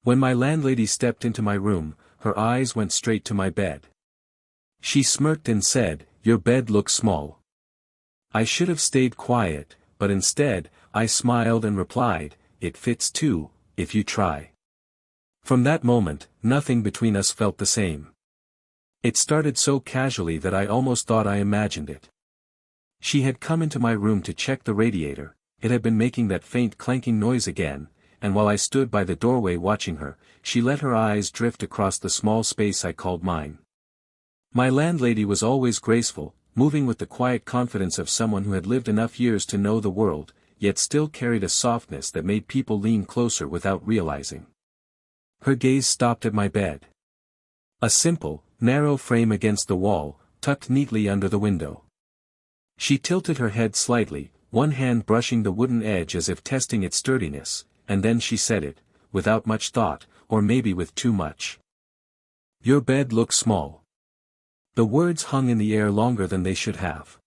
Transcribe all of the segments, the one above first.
When my landlady stepped into my room, her eyes went straight to my bed. She smirked and said, "Your bed looks small." I should have stayed quiet, but instead, I smiled and replied, "It fits too, if you try." From that moment, nothing between us felt the same. It started so casually that I almost thought I imagined it. She had come into my room to check the radiator, it had been making that faint clanking noise again, and while I stood by the doorway watching her, she let her eyes drift across the small space I called mine. My landlady was always graceful, moving with the quiet confidence of someone who had lived enough years to know the world, yet still carried a softness that made people lean closer without realizing. Her gaze stopped at my bed. A simple, narrow frame against the wall, tucked neatly under the window. She tilted her head slightly, one hand brushing the wooden edge as if testing its sturdiness, and then she said it, without much thought, or maybe with too much. "Your bed looks small." The words hung in the air longer than they should have.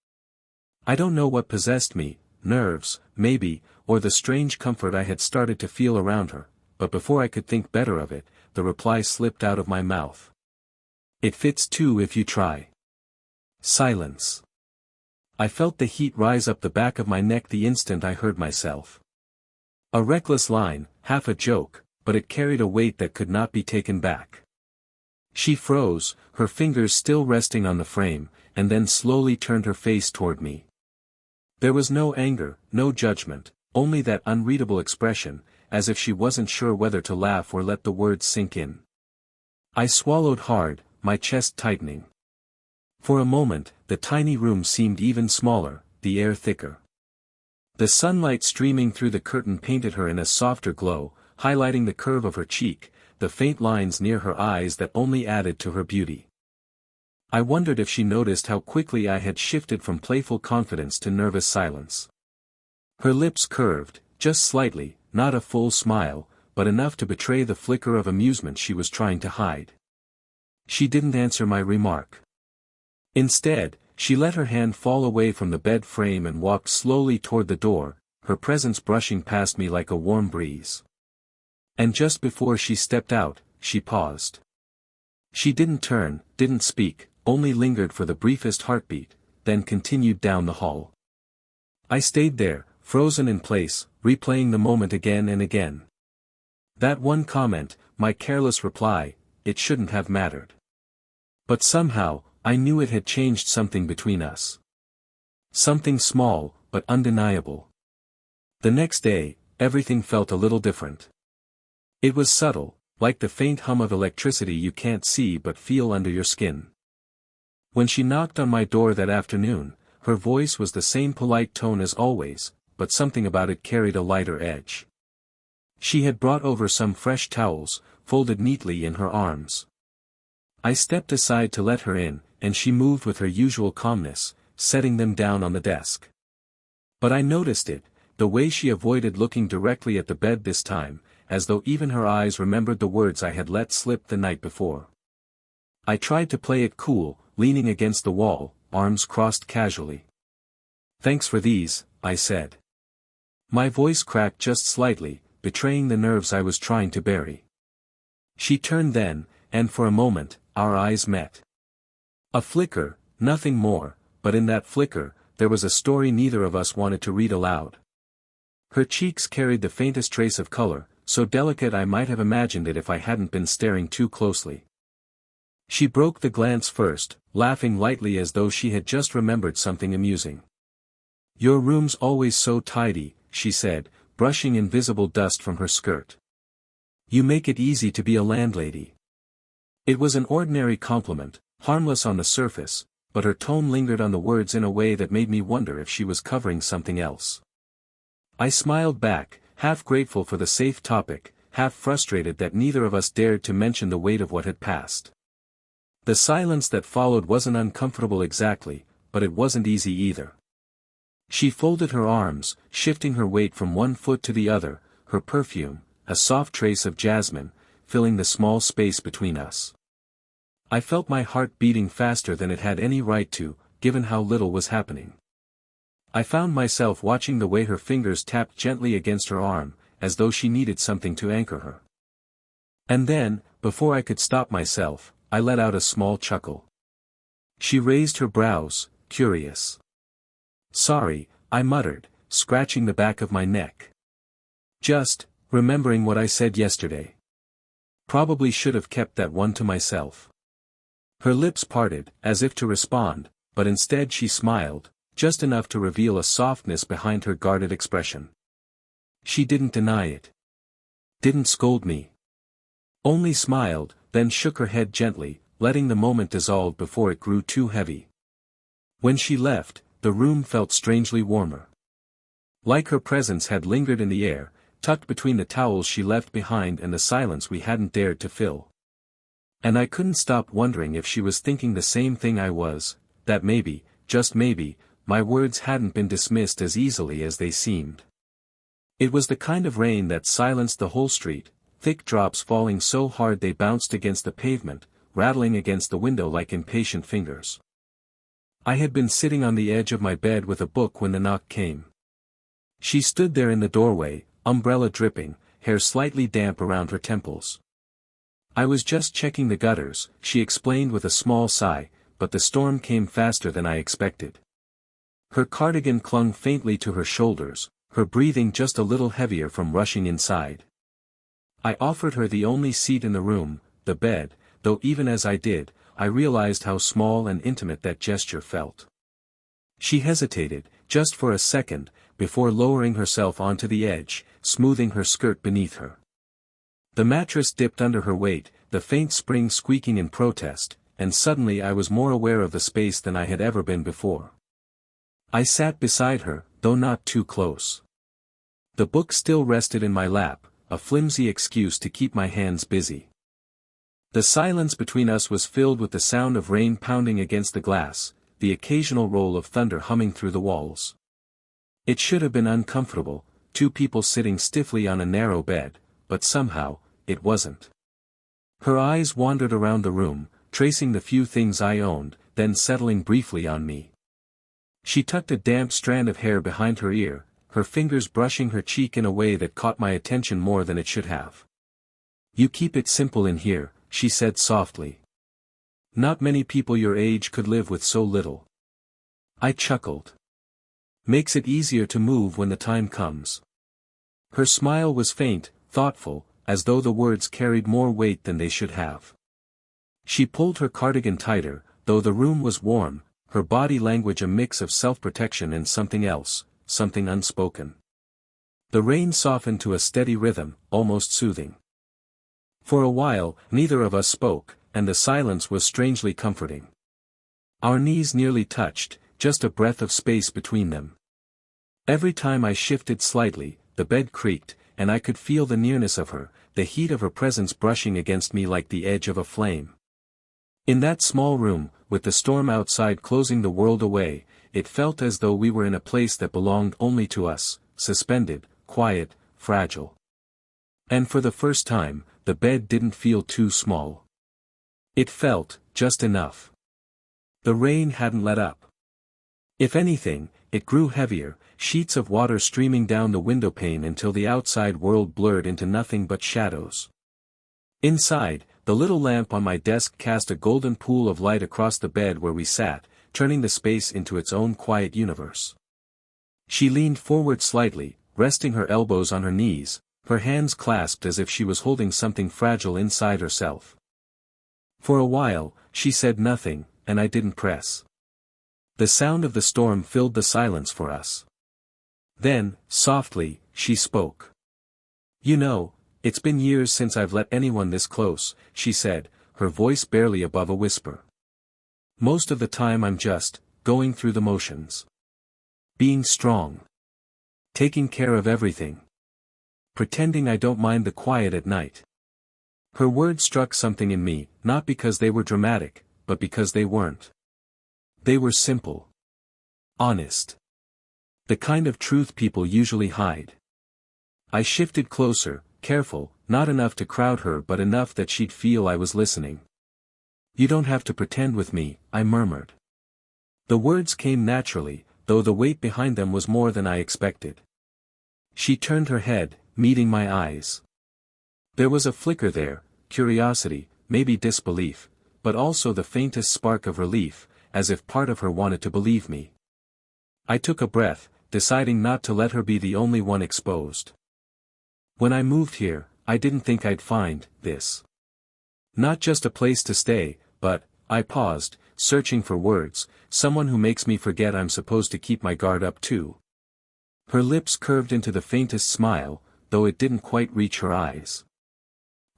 I don't know what possessed me, nerves, maybe, or the strange comfort I had started to feel around her, but before I could think better of it, the reply slipped out of my mouth. "It fits too if you try." Silence. I felt the heat rise up the back of my neck the instant I heard myself. A reckless line, half a joke, but it carried a weight that could not be taken back. She froze, her fingers still resting on the frame, and then slowly turned her face toward me. There was no anger, no judgment, only that unreadable expression, as if she wasn't sure whether to laugh or let the words sink in. I swallowed hard, my chest tightening. For a moment, the tiny room seemed even smaller, the air thicker. The sunlight streaming through the curtain painted her in a softer glow, highlighting the curve of her cheek, the faint lines near her eyes that only added to her beauty. I wondered if she noticed how quickly I had shifted from playful confidence to nervous silence. Her lips curved, just slightly, not a full smile, but enough to betray the flicker of amusement she was trying to hide. She didn't answer my remark. Instead, she let her hand fall away from the bed frame and walked slowly toward the door, her presence brushing past me like a warm breeze. And just before she stepped out, she paused. She didn't turn, didn't speak, only lingered for the briefest heartbeat, then continued down the hall. I stayed there, frozen in place, replaying the moment again and again. That one comment, my careless reply, it shouldn't have mattered. But somehow, I knew it had changed something between us. Something small, but undeniable. The next day, everything felt a little different. It was subtle, like the faint hum of electricity you can't see but feel under your skin. When she knocked on my door that afternoon, her voice was the same polite tone as always, but something about it carried a lighter edge. She had brought over some fresh towels, folded neatly in her arms. I stepped aside to let her in, and she moved with her usual calmness, setting them down on the desk. But I noticed it, the way she avoided looking directly at the bed this time, as though even her eyes remembered the words I had let slip the night before. I tried to play it cool, leaning against the wall, arms crossed casually. "Thanks for these," I said. My voice cracked just slightly, betraying the nerves I was trying to bury. She turned then, and for a moment, our eyes met. A flicker, nothing more, but in that flicker, there was a story neither of us wanted to read aloud. Her cheeks carried the faintest trace of color, so delicate I might have imagined it if I hadn't been staring too closely. She broke the glance first, laughing lightly as though she had just remembered something amusing. "Your room's always so tidy," she said, brushing invisible dust from her skirt. "You make it easy to be a landlady." It was an ordinary compliment, harmless on the surface, but her tone lingered on the words in a way that made me wonder if she was covering something else. I smiled back, half grateful for the safe topic, half frustrated that neither of us dared to mention the weight of what had passed. The silence that followed wasn't uncomfortable exactly, but it wasn't easy either. She folded her arms, shifting her weight from one foot to the other, her perfume, a soft trace of jasmine, filling the small space between us. I felt my heart beating faster than it had any right to, given how little was happening. I found myself watching the way her fingers tapped gently against her arm, as though she needed something to anchor her. And then, before I could stop myself, I let out a small chuckle. She raised her brows, curious. "Sorry," I muttered, scratching the back of my neck. "Just, remembering what I said yesterday. Probably should have kept that one to myself." Her lips parted, as if to respond, but instead she smiled, just enough to reveal a softness behind her guarded expression. She didn't deny it. Didn't scold me. Only smiled, then shook her head gently, letting the moment dissolve before it grew too heavy. When she left, the room felt strangely warmer. Like her presence had lingered in the air, tucked between the towels she left behind and the silence we hadn't dared to fill. And I couldn't stop wondering if she was thinking the same thing I was, that maybe, just maybe, my words hadn't been dismissed as easily as they seemed. It was the kind of rain that silenced the whole street, thick drops falling so hard they bounced against the pavement, rattling against the window like impatient fingers. I had been sitting on the edge of my bed with a book when the knock came. She stood there in the doorway, umbrella dripping, hair slightly damp around her temples. "I was just checking the gutters," she explained with a small sigh, but the storm came faster than I expected. Her cardigan clung faintly to her shoulders, her breathing just a little heavier from rushing inside. I offered her the only seat in the room, the bed, though even as I did, I realized how small and intimate that gesture felt. She hesitated, just for a second, before lowering herself onto the edge, smoothing her skirt beneath her. The mattress dipped under her weight, the faint spring squeaking in protest, and suddenly I was more aware of the space than I had ever been before. I sat beside her, though not too close. The book still rested in my lap, a flimsy excuse to keep my hands busy. The silence between us was filled with the sound of rain pounding against the glass, the occasional roll of thunder humming through the walls. It should have been uncomfortable, two people sitting stiffly on a narrow bed, but somehow, it wasn't. Her eyes wandered around the room, tracing the few things I owned, then settling briefly on me. She tucked a damp strand of hair behind her ear, her fingers brushing her cheek in a way that caught my attention more than it should have. "You keep it simple in here," she said softly. "Not many people your age could live with so little." I chuckled. "Makes it easier to move when the time comes." Her smile was faint, thoughtful, as though the words carried more weight than they should have. She pulled her cardigan tighter, though the room was warm, her body language a mix of self-protection and something else, something unspoken. The rain softened to a steady rhythm, almost soothing. For a while, neither of us spoke, and the silence was strangely comforting. Our knees nearly touched, just a breath of space between them. Every time I shifted slightly, the bed creaked, and I could feel the nearness of her, the heat of her presence brushing against me like the edge of a flame. In that small room, with the storm outside closing the world away, it felt as though we were in a place that belonged only to us, suspended, quiet, fragile. And for the first time, the bed didn't feel too small. It felt, just enough. The rain hadn't let up. If anything, it grew heavier, sheets of water streaming down the windowpane until the outside world blurred into nothing but shadows. Inside, the little lamp on my desk cast a golden pool of light across the bed where we sat, turning the space into its own quiet universe. She leaned forward slightly, resting her elbows on her knees, her hands clasped as if she was holding something fragile inside herself. For a while, she said nothing, and I didn't press. The sound of the storm filled the silence for us. Then, softly, she spoke. "You know, it's been years since I've let anyone this close," she said, her voice barely above a whisper. "Most of the time I'm just going through the motions. Being strong. Taking care of everything. Pretending I don't mind the quiet at night." Her words struck something in me, not because they were dramatic, but because they weren't. They were simple. Honest. The kind of truth people usually hide. I shifted closer, careful, not enough to crowd her but enough that she'd feel I was listening. "You don't have to pretend with me," I murmured. The words came naturally, though the weight behind them was more than I expected. She turned her head, meeting my eyes. There was a flicker there, curiosity, maybe disbelief, but also the faintest spark of relief, as if part of her wanted to believe me. I took a breath, deciding not to let her be the only one exposed. When I moved here, I didn't think I'd find this. Not just a place to stay, but, I paused, searching for words, someone who makes me forget I'm supposed to keep my guard up too. Her lips curved into the faintest smile, though it didn't quite reach her eyes.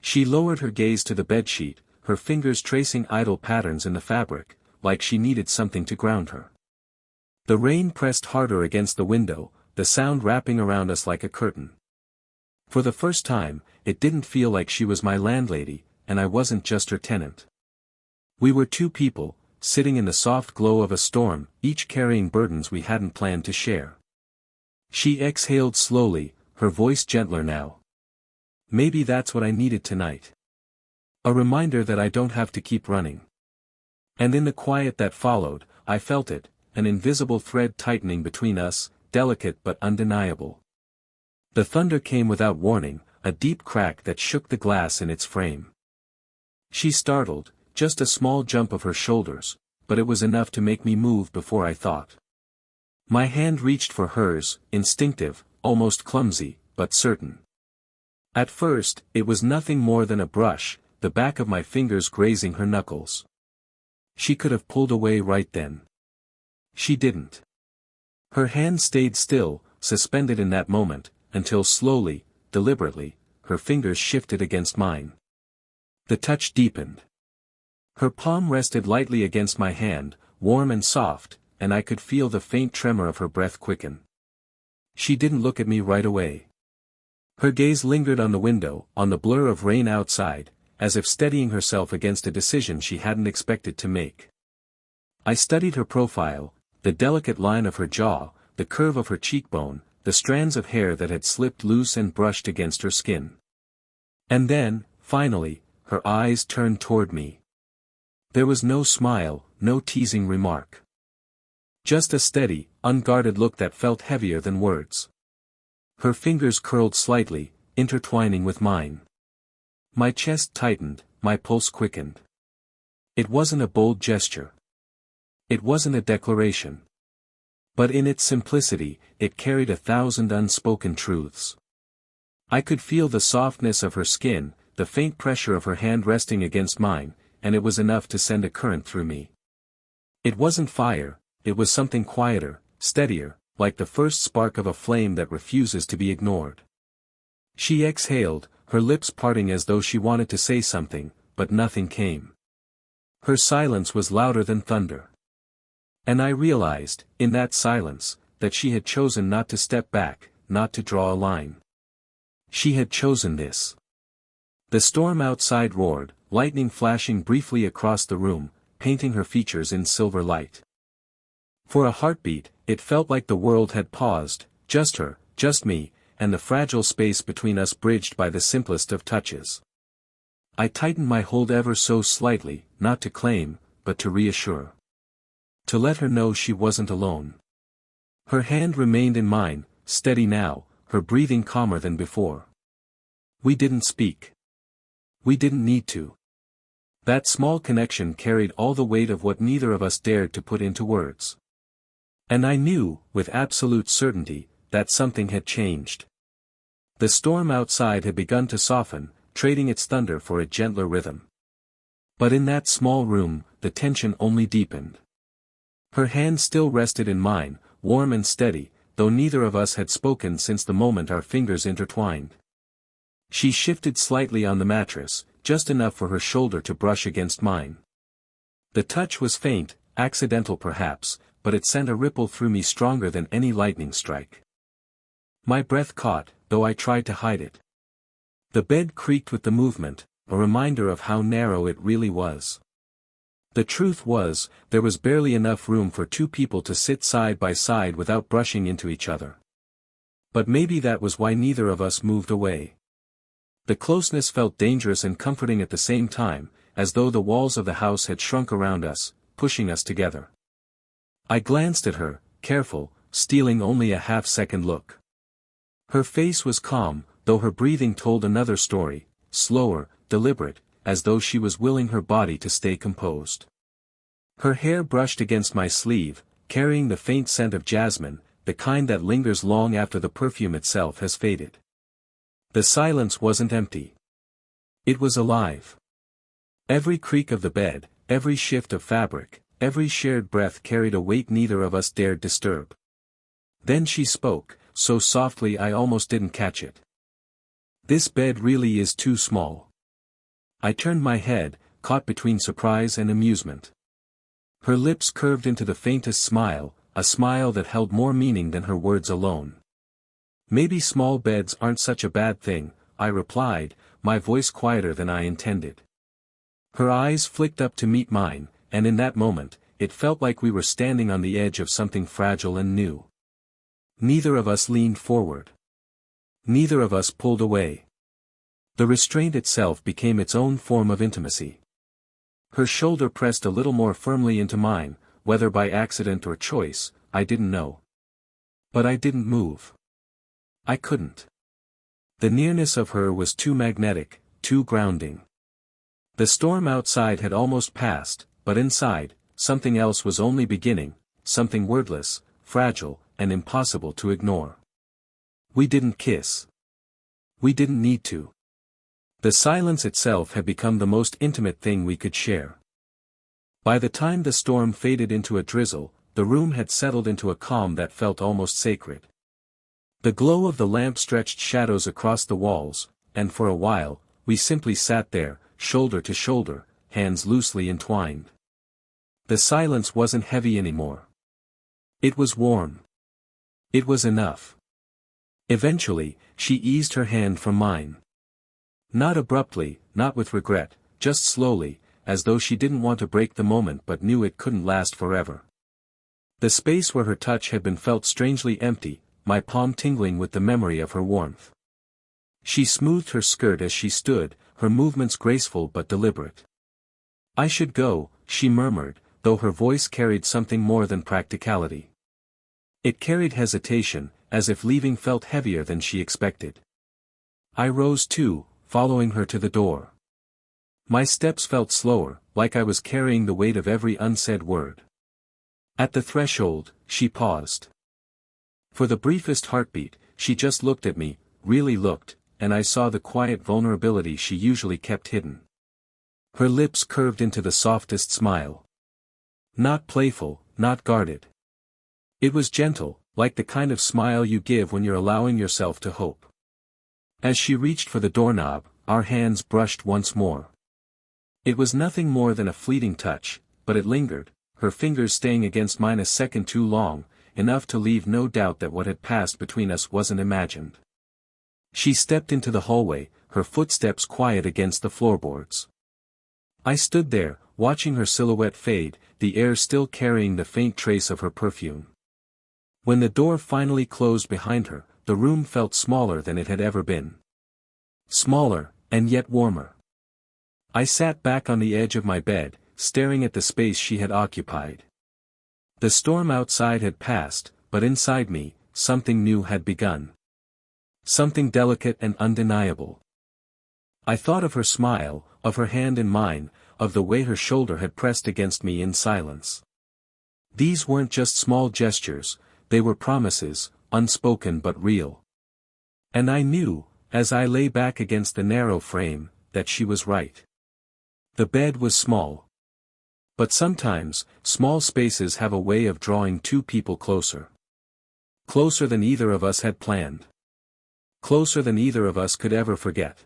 She lowered her gaze to the bedsheet, her fingers tracing idle patterns in the fabric, like she needed something to ground her. The rain pressed harder against the window, the sound wrapping around us like a curtain. For the first time, it didn't feel like she was my landlady, and I wasn't just her tenant. We were two people, sitting in the soft glow of a storm, each carrying burdens we hadn't planned to share. She exhaled slowly, her voice gentler now. Maybe that's what I needed tonight. A reminder that I don't have to keep running. And in the quiet that followed, I felt it, an invisible thread tightening between us, delicate but undeniable. The thunder came without warning, a deep crack that shook the glass in its frame. She startled, just a small jump of her shoulders, but it was enough to make me move before I thought. My hand reached for hers, instinctive, almost clumsy, but certain. At first, it was nothing more than a brush, the back of my fingers grazing her knuckles. She could have pulled away right then. She didn't. Her hand stayed still, suspended in that moment, until slowly, deliberately, her fingers shifted against mine. The touch deepened. Her palm rested lightly against my hand, warm and soft, and I could feel the faint tremor of her breath quicken. She didn't look at me right away. Her gaze lingered on the window, on the blur of rain outside, as if steadying herself against a decision she hadn't expected to make. I studied her profile, the delicate line of her jaw, the curve of her cheekbone, the strands of hair that had slipped loose and brushed against her skin. And then, finally, her eyes turned toward me. There was no smile, no teasing remark. Just a steady, unguarded look that felt heavier than words. Her fingers curled slightly, intertwining with mine. My chest tightened, my pulse quickened. It wasn't a bold gesture. It wasn't a declaration. But in its simplicity, it carried 1,000 unspoken truths. I could feel the softness of her skin, the faint pressure of her hand resting against mine, and it was enough to send a current through me. It wasn't fire, it was something quieter, steadier, like the first spark of a flame that refuses to be ignored. She exhaled, her lips parting as though she wanted to say something, but nothing came. Her silence was louder than thunder. And I realized, in that silence, that she had chosen not to step back, not to draw a line. She had chosen this. The storm outside roared, lightning flashing briefly across the room, painting her features in silver light. For a heartbeat, it felt like the world had paused, just her, just me, and the fragile space between us bridged by the simplest of touches. I tightened my hold ever so slightly, not to claim, but to reassure. To let her know she wasn't alone. Her hand remained in mine, steady now, her breathing calmer than before. We didn't speak. We didn't need to. That small connection carried all the weight of what neither of us dared to put into words. And I knew, with absolute certainty, that something had changed. The storm outside had begun to soften, trading its thunder for a gentler rhythm. But in that small room, the tension only deepened. Her hand still rested in mine, warm and steady, though neither of us had spoken since the moment our fingers intertwined. She shifted slightly on the mattress, just enough for her shoulder to brush against mine. The touch was faint, accidental perhaps, but it sent a ripple through me stronger than any lightning strike. My breath caught, though I tried to hide it. The bed creaked with the movement, a reminder of how narrow it really was. The truth was, there was barely enough room for two people to sit side by side without brushing into each other. But maybe that was why neither of us moved away. The closeness felt dangerous and comforting at the same time, as though the walls of the house had shrunk around us, pushing us together. I glanced at her, careful, stealing only a half-second look. Her face was calm, though her breathing told another story, slower, deliberate, as though she was willing her body to stay composed. Her hair brushed against my sleeve, carrying the faint scent of jasmine, the kind that lingers long after the perfume itself has faded. The silence wasn't empty. It was alive. Every creak of the bed, every shift of fabric, every shared breath carried a weight neither of us dared disturb. Then she spoke, so softly I almost didn't catch it. "This bed really is too small." I turned my head, caught between surprise and amusement. Her lips curved into the faintest smile, a smile that held more meaning than her words alone. "Maybe small beds aren't such a bad thing," I replied, my voice quieter than I intended. Her eyes flicked up to meet mine, and in that moment, it felt like we were standing on the edge of something fragile and new. Neither of us leaned forward. Neither of us pulled away. The restraint itself became its own form of intimacy. Her shoulder pressed a little more firmly into mine, whether by accident or choice, I didn't know. But I didn't move. I couldn't. The nearness of her was too magnetic, too grounding. The storm outside had almost passed, but inside, something else was only beginning, something wordless, fragile, and impossible to ignore. We didn't kiss. We didn't need to. The silence itself had become the most intimate thing we could share. By the time the storm faded into a drizzle, the room had settled into a calm that felt almost sacred. The glow of the lamp stretched shadows across the walls, and for a while, we simply sat there, shoulder to shoulder, hands loosely entwined. The silence wasn't heavy anymore. It was warm. It was enough. Eventually, she eased her hand from mine. Not abruptly, not with regret, just slowly, as though she didn't want to break the moment but knew it couldn't last forever. The space where her touch had been felt strangely empty, my palm tingling with the memory of her warmth. She smoothed her skirt as she stood, her movements graceful but deliberate. "I should go," she murmured, though her voice carried something more than practicality. It carried hesitation, as if leaving felt heavier than she expected. I rose too, following her to the door. My steps felt slower, like I was carrying the weight of every unsaid word. At the threshold, she paused. For the briefest heartbeat, she just looked at me, really looked, and I saw the quiet vulnerability she usually kept hidden. Her lips curved into the softest smile. Not playful, not guarded. It was gentle, like the kind of smile you give when you're allowing yourself to hope. As she reached for the doorknob, our hands brushed once more. It was nothing more than a fleeting touch, but it lingered, her fingers staying against mine a second too long, enough to leave no doubt that what had passed between us wasn't imagined. She stepped into the hallway, her footsteps quiet against the floorboards. I stood there, watching her silhouette fade, the air still carrying the faint trace of her perfume. When the door finally closed behind her, the room felt smaller than it had ever been. Smaller, and yet warmer. I sat back on the edge of my bed, staring at the space she had occupied. The storm outside had passed, but inside me, something new had begun. Something delicate and undeniable. I thought of her smile, of her hand in mine, of the way her shoulder had pressed against me in silence. These weren't just small gestures, they were promises, unspoken but real. And I knew, as I lay back against the narrow frame, that she was right. The bed was small. But sometimes, small spaces have a way of drawing two people closer. Closer than either of us had planned. Closer than either of us could ever forget.